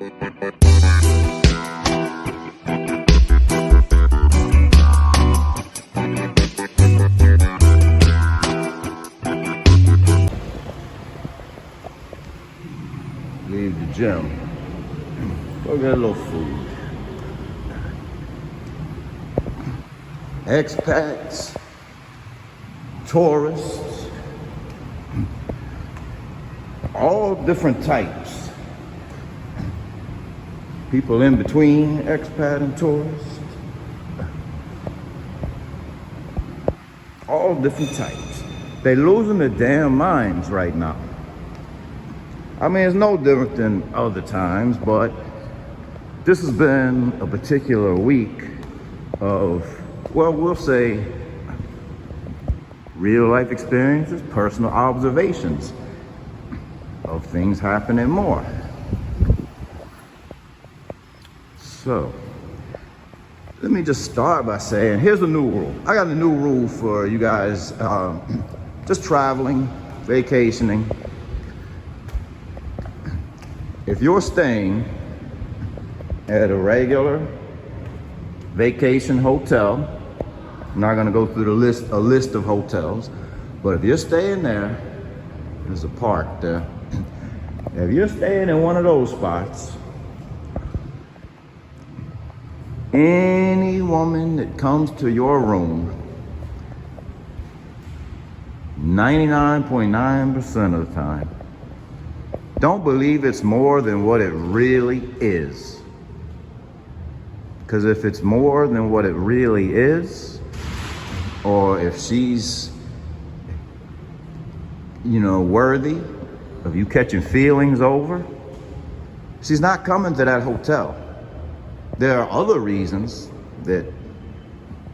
Leave the gym. Go get a little food. Expats, tourists, all different types. People in between expat and tourists. All different types. They're losing their damn minds right now. I mean, it's no different than other times, but this has been a particular week of, well, we'll say real life experiences, personal observations of things happening more. So, let me just start by saying, here's a new rule. I got a new rule for you guys just traveling, vacationing. If you're staying at a regular vacation hotel, I'm not gonna go through a list of hotels, but if you're staying there, there's a park there. If you're staying in one of those spots, any woman that comes to your room, 99.9% of the time, don't believe it's more than what it really is. Because if it's more than what it really is, or if she's, worthy of you catching feelings over, she's not coming to that hotel. There are other reasons that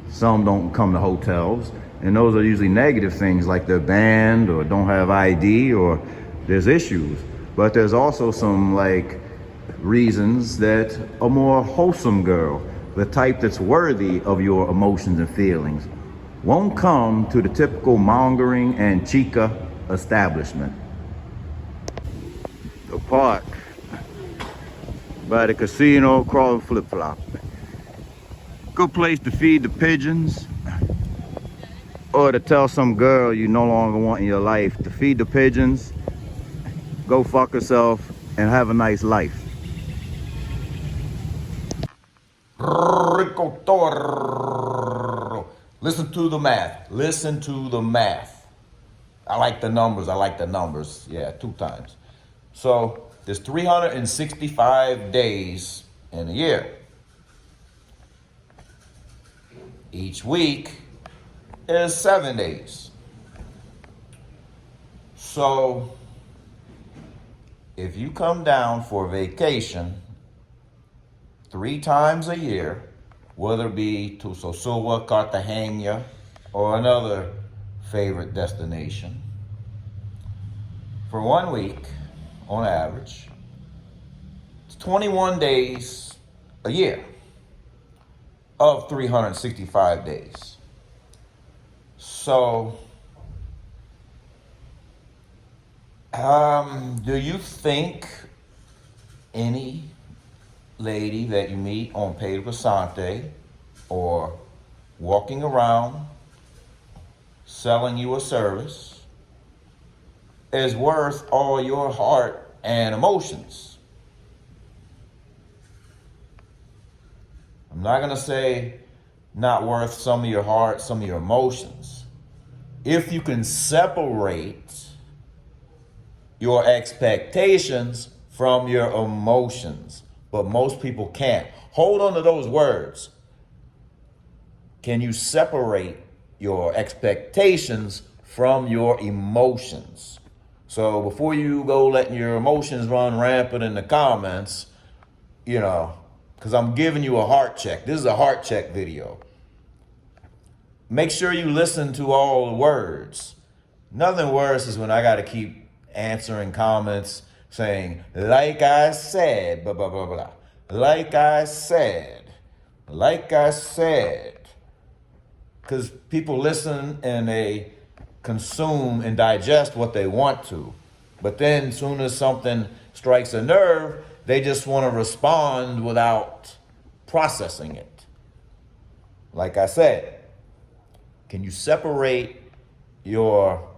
some don't come to hotels, and those are usually negative things like they're banned or don't have ID or there's issues. But there's also some reasons that a more wholesome girl, the type that's worthy of your emotions and feelings, won't come to the typical mongering and chica establishment. The park by the casino crawling flip-flop. Good place to feed the pigeons or to tell some girl you no longer want in your life to feed the pigeons, go fuck herself, and have a nice life. Ricotorodrpr. Listen to the math. Listen to the math. I like the numbers. Yeah, 2 times. So there's 365 days in a year. Each week is 7 days. So if you come down for vacation 3 times a year, whether it be to Sosua, Cartagena, or another favorite destination, for 1 week, on average, it's 21 days a year of 365 days. So, do you think any lady that you meet on Pedro Pasante or walking around selling you a service is worth all your heart and emotions? I'm not gonna say not worth some of your heart, some of your emotions. If you can separate your expectations from your emotions, but most people can't. Hold on to those words. Can you separate your expectations from your emotions? So before you go letting your emotions run rampant in the comments, because I'm giving you a heart check. This is a heart check video. Make sure you listen to all the words. Nothing worse is when I got to keep answering comments saying, like I said, blah, blah, blah, blah. Like I said. Because people listen and they consume and digest what they want to. But then as soon as something strikes a nerve, They just want to respond without processing it. Like I said, can you separate your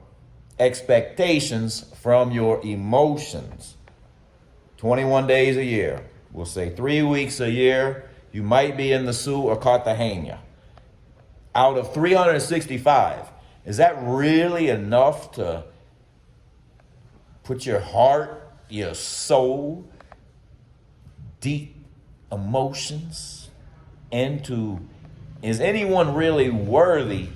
expectations from your emotions? 21 days a year. We'll say 3 weeks a year, you might be in the Sosua or Cartagena. Out of 365, is that really enough to put your heart, your soul, deep emotions into? Is anyone really worthy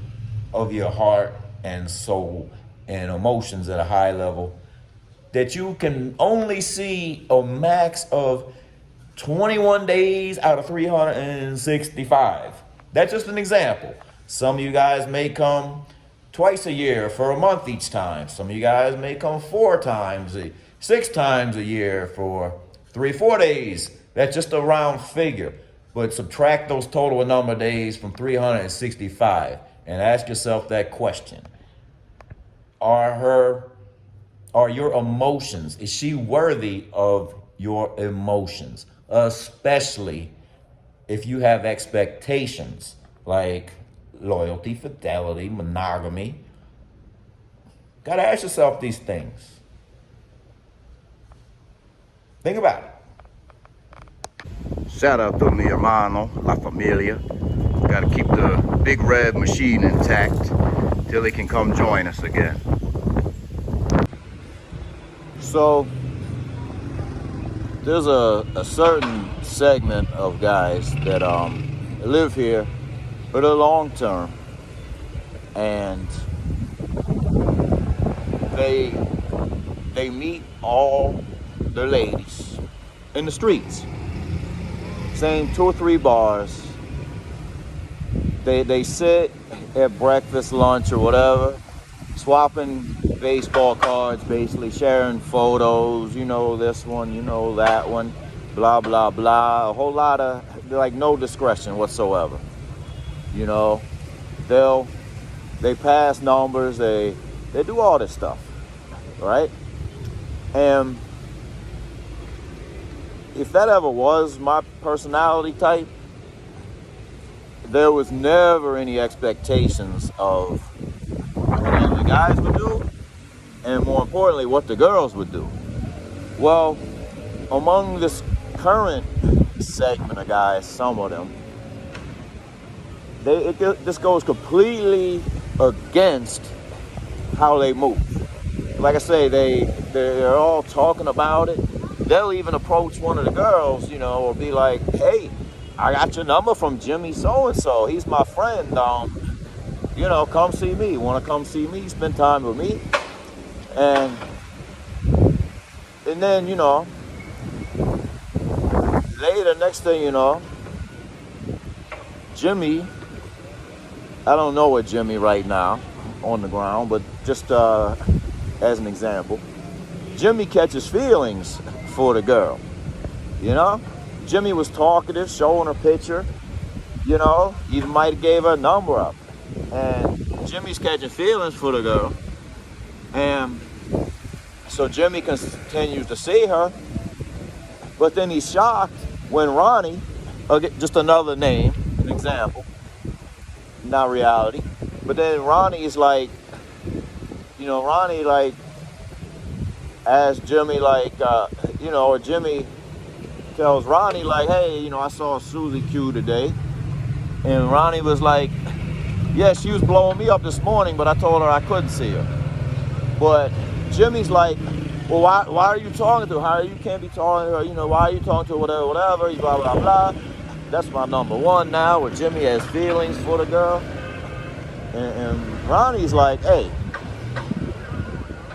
of your heart and soul and emotions at a high level that you can only see a max of 21 days out of 365? That's just an example. Some of you guys may come twice a year for a month each time. Some of you guys may come 6 times a year for 3-4 days. That's just a round figure. But subtract those total number of days from 365 and ask yourself that question. Are your emotions, is she worthy of your emotions? Especially if you have expectations like loyalty, fidelity, monogamy. Gotta ask yourself these things. Think about it. Shout out to mi hermano, la familia. Gotta keep the big red machine intact till he can come join us again. So, there's a certain segment of guys that live here for the long term, and they meet all their ladies in the streets. Same 2 or 3 bars. They sit at breakfast, lunch, or whatever, swapping baseball cards, basically sharing photos. You know this one, you know that one, blah blah blah. A whole lot of like no discretion whatsoever. You know, they pass numbers, they do all this stuff, right? And if that ever was my personality type, there was never any expectations of what the guys would do, and more importantly, what the girls would do. Well, among this current segment of guys, some of them, this goes completely against how they move. Like I say, they're all talking about it. They'll even approach one of the girls, you know, or be like, hey, I got your number from Jimmy so-and-so. He's my friend. You know, come see me. Want to come see me? Spend time with me? And then, you know, later, next thing you know, Jimmy, I don't know what Jimmy right now on the ground, but just as an example, Jimmy catches feelings for the girl. You know, Jimmy was talkative, showing her picture. You know, even might have gave her a number up. And Jimmy's catching feelings for the girl. And so Jimmy continues to see her. But then he's shocked when Ronnie, just another name, an example, not reality. But then Ronnie is like, you know, Ronnie like asks Jimmy like, you know, or Jimmy tells Ronnie like, hey, you know, I saw Susie Q today. And Ronnie was like, yeah, she was blowing me up this morning, but I told her I couldn't see her. But Jimmy's like, well, why are you talking to her? You can't be talking to her, you know, why are you talking to her, whatever, blah, blah, blah. That's my number one now, where Jimmy has feelings for the girl. And Ronnie's like, hey,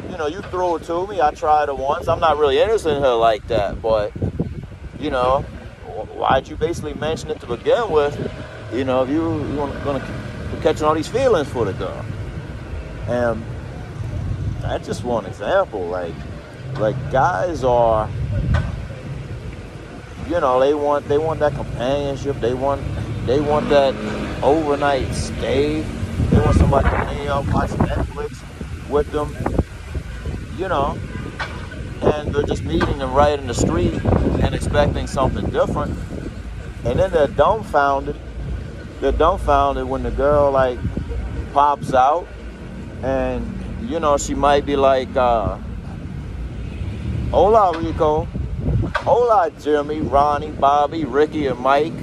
you know, you threw it to me. I tried it once. I'm not really interested in her like that, but, you know, why'd you basically mention it to begin with? You know, if you're going to be catching all these feelings for the girl. And that's just one example. Like guys are, you know, they want that companionship. They want that overnight stay. They want somebody to lay up, watch Netflix with them, you know. And and they're just meeting them right in the street and expecting something different. And then they're dumbfounded. They're dumbfounded when the girl like pops out, and you know she might be like, "Hola, Rico. Hola, Jimmy, Ronnie, Bobby, Ricky, and Mike.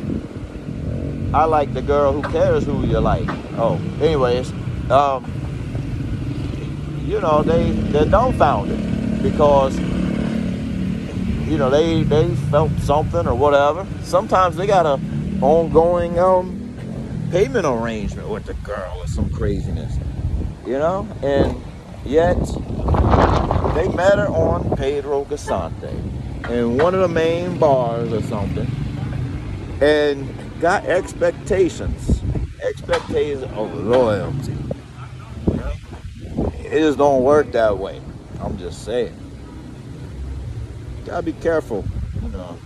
I like the girl. Who cares who you like?" Oh, anyways, you know they're dumbfounded because you know they felt something or whatever. Sometimes they got a ongoing payment arrangement with the girl or some craziness, you know, and yet they met her on Pedro Gasante in one of the main bars or something, and got expectations of loyalty. You know? It just don't work that way. I'm just saying. You gotta be careful, you know.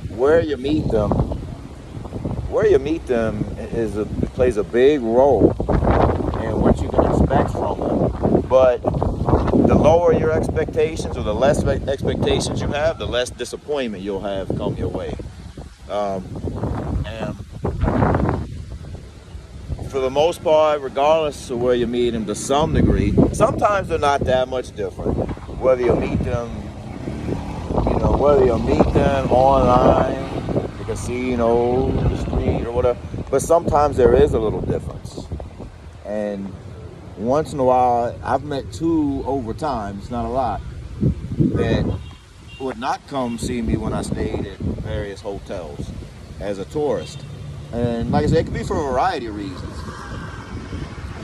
Where you meet them plays a big role in what you can expect from them. But the lower your expectations or the less expectations you have, the less disappointment you'll have come your way. And for the most part, regardless of where you meet them, to some degree, sometimes they're not that much different. Whether you meet them online, the casino, the street, or whatever. But sometimes there is a little difference. And once in a while, I've met two over time, it's not a lot, that would not come see me when I stayed at various hotels as a tourist. And like I said, it could be for a variety of reasons.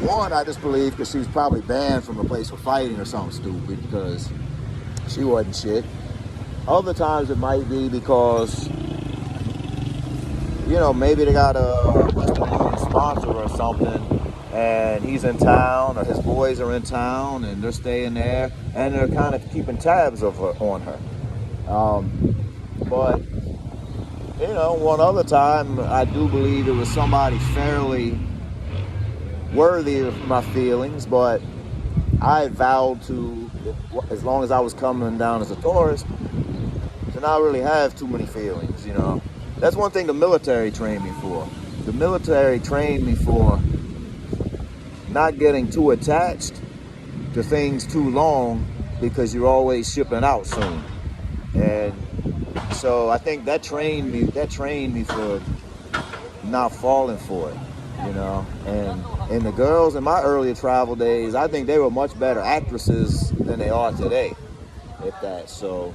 One, I just believe because she was probably banned from the place for fighting or something stupid because she wasn't shit. Other times it might be because, you know, maybe they got a Western Union sponsor or something, and he's in town, or his boys are in town, and they're staying there, and they're kind of keeping tabs on her. But, you know, one other time, I do believe it was somebody fairly worthy of my feelings, but I had vowed to, as long as I was coming down as a tourist, to not really have too many feelings, you know. That's one thing the military trained me for. The military trained me for not getting too attached to things too long because you're always shipping out soon. And so I think that trained me for not falling for it, you know. And the girls in my earlier travel days, I think they were much better actresses than they are today at that. So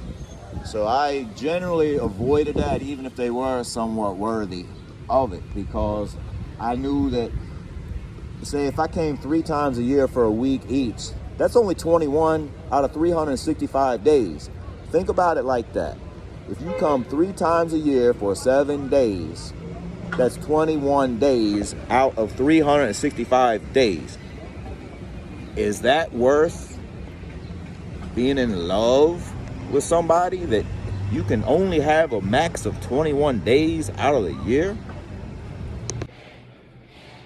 I generally avoided that, even if they were somewhat worthy of it, because I knew that, say, if I came 3 times a year for a week each, that's only 21 out of 365 days. Think about it like that. If you come 3 times a year for 7 days, that's 21 days out of 365 days. Is that worth being in love with somebody that you can only have a max of 21 days out of the year?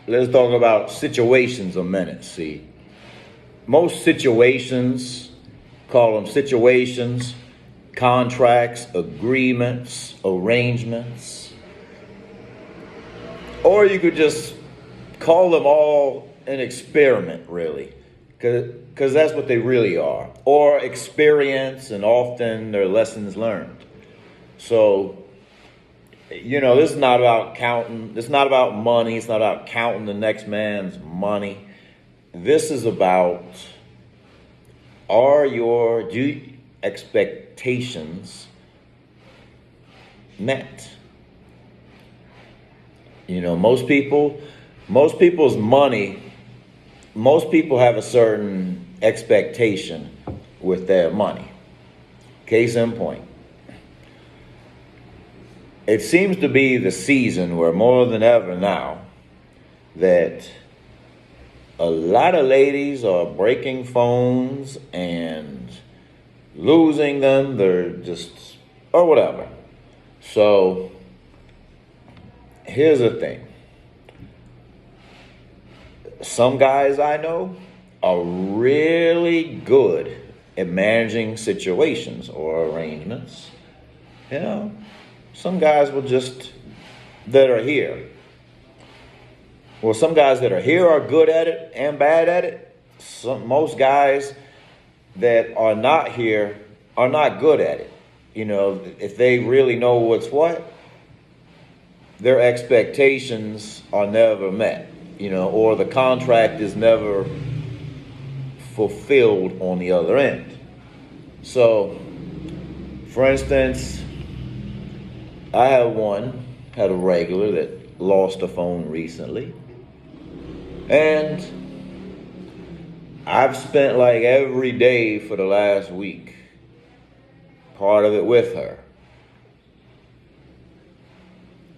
Let's talk about situations a minute. See, most situations, call them situations, contracts, agreements, arrangements, or you could just call them all an experiment, really, because that's what they really are, or experience, and often they're lessons learned. So, you know, this is not about counting. It's not about money. It's not about counting the next man's money. This is about, are your expectations met? You know, most people's money, most people have a certain expectation with their money. Case in point. It seems to be the season where more than ever now that a lot of ladies are breaking phones and losing them. They're just, or whatever. So here's the thing. Some guys I know are really good at managing situations or arrangements. You know, some guys that are here. Well, some guys that are here are good at it and bad at it. Most guys that are not here are not good at it. You know, if they really know what's what, their expectations are never met, you know, or the contract is never fulfilled on the other end. So, for instance, I had a regular that lost a phone recently. And I've spent like every day for the last week, part of it with her.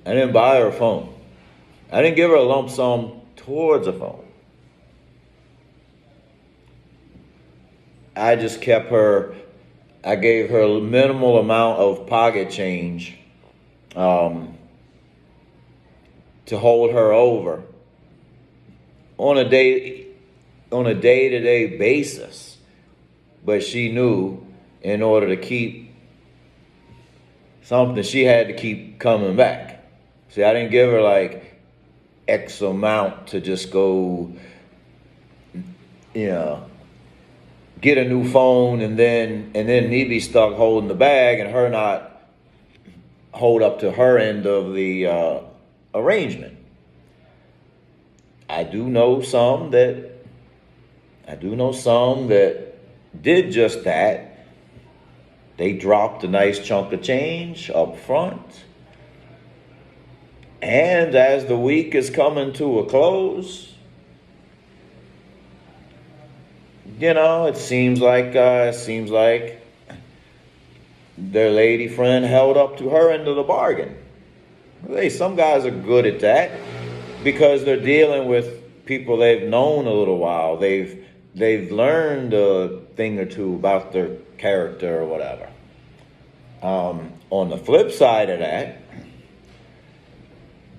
I didn't buy her a phone. I didn't give her a lump sum towards a phone. I just I gave her a minimal amount of pocket change to hold her over on a day-to-day basis. But she knew in order to keep something, she had to keep coming back. See, I didn't give her like X amount to just go, you know, get a new phone and then me be stuck holding the bag and her not hold up to her end of the arrangement. I do know some that did just that. They dropped a nice chunk of change up front. And as the week is coming to a close, you know, it seems like their lady friend held up to her end of the bargain. Hey, some guys are good at that because they're dealing with people they've known a little while. They've learned a thing or two about their character or whatever. On the flip side of that,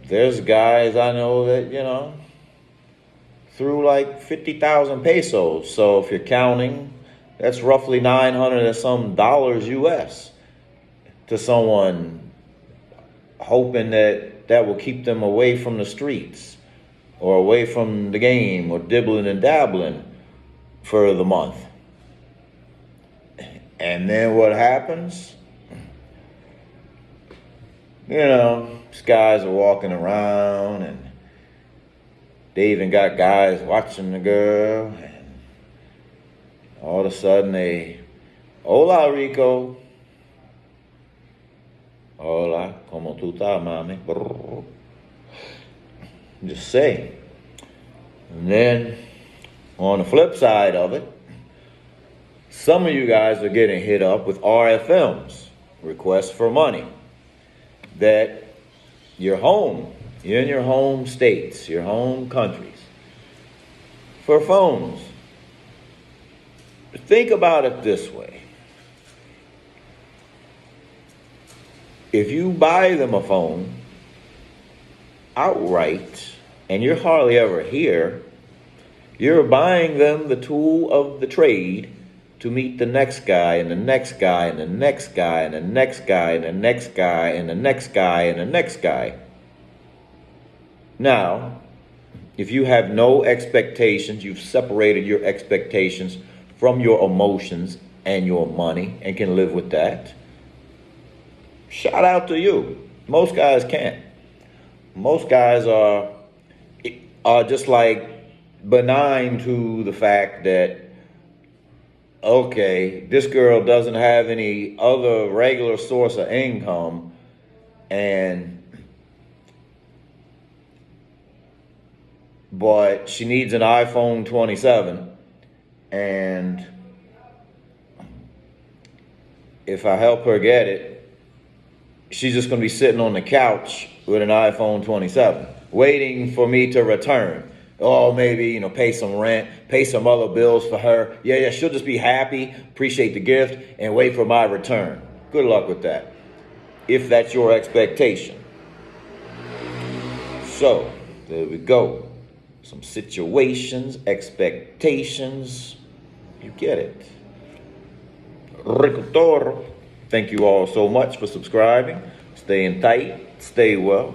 there's guys I know that, you know, threw like 50,000 pesos. So if you're counting, that's roughly 900 and some dollars US to someone, hoping that will keep them away from the streets or away from the game or dibbling and dabbling for the month. And then what happens? You know, these guys are walking around and they even got guys watching the girl, and all of a sudden hola Rico. Hola, ¿cómo tú estás, mami? Brrr. Just say. And then on the flip side of it, some of you guys are getting hit up with RFMs, requests for money, that you're in your home states, your home countries, for phones. Think about it this way. If you buy them a phone outright and you're hardly ever here, you're buying them the tool of the trade to meet the next guy and the next guy and the next guy and the next guy and the next guy and the next guy and the next guy. Now, if you have no expectations, you've separated your expectations from your emotions and your money and can live with that, shout out to you. Most guys can't. Most guys are just like benign to the fact that, okay, this girl doesn't have any other regular source of income, but she needs an iPhone 27, and if I help her get it, she's just going to be sitting on the couch with an iPhone 27, waiting for me to return. Oh, maybe, pay some rent, pay some other bills for her. Yeah, she'll just be happy, appreciate the gift, and wait for my return. Good luck with that, if that's your expectation. So, there we go. Some situations, expectations, you get it. Ricotoro. Thank you all so much for subscribing. Staying tight, stay well.